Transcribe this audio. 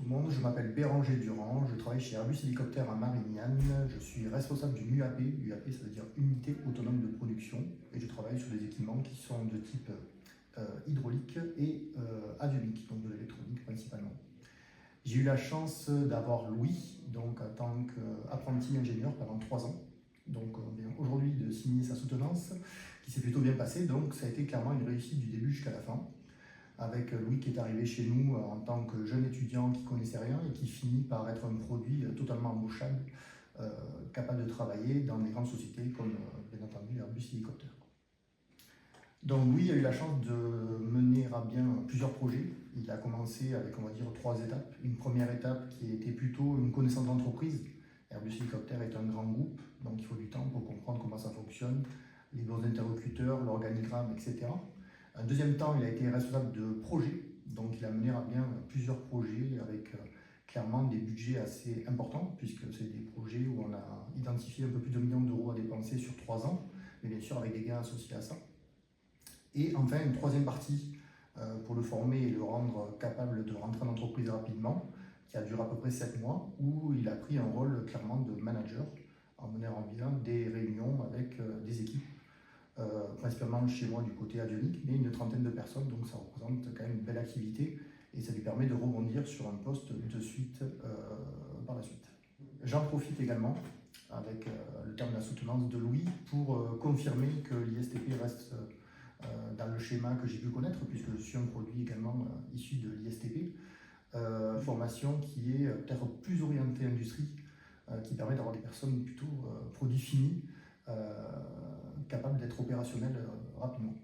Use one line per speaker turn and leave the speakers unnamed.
tout le monde, je m'appelle Béranger Durand, je travaille chez Airbus Hélicoptère à Marignane, je suis responsable d'une UAP, UAP ça veut dire Unité Autonome de Production, et je travaille sur des équipements qui sont de type hydraulique et avionique, donc de l'électronique principalement. J'ai eu la chance d'avoir Louis, donc en tant qu'apprenti ingénieur pendant 3 ans. Donc on vient aujourd'hui de signer sa soutenance, qui s'est plutôt bien passée, donc ça a été clairement une réussite du début jusqu'à la fin. Avec Louis qui est arrivé chez nous en tant que jeune étudiant qui ne connaissait rien et qui finit par être un produit totalement embauchable, capable de travailler dans des grandes sociétés comme bien entendu Airbus Hélicoptère. Donc Louis a eu la chance de mener à bien plusieurs projets. Il a commencé avec, on va dire, 3 étapes. Une première étape qui était plutôt une connaissance d'entreprise. Airbus Hélicoptère est un grand groupe, donc il faut du temps pour comprendre comment ça fonctionne, les bons interlocuteurs, l'organigramme, etc. Un deuxième temps, il a été responsable de projets, donc il a mené à bien plusieurs projets avec clairement des budgets assez importants, puisque c'est des projets où on a identifié un peu plus de 1 million d'euros à dépenser sur 3 ans, mais bien sûr avec des gains associés à ça. Et enfin, une troisième partie pour le former et le rendre capable de rentrer en entreprise rapidement, qui a duré à peu près 7 mois, où il a pris un rôle clairement de manager, en menant à bien des réunions avec des équipes, principalement chez moi du côté avionique, mais une trentaine de personnes, donc ça représente quand même une belle activité et ça lui permet de rebondir sur un poste de suite par la suite. J'en profite également avec le terme de la soutenance de Louis pour confirmer que l'ISTP reste dans le schéma que j'ai pu connaître, puisque je suis un produit également issu de l'ISTP, formation qui est peut-être plus orientée industrie, qui permet d'avoir des personnes plutôt produits finis, capable d'être opérationnel rapidement.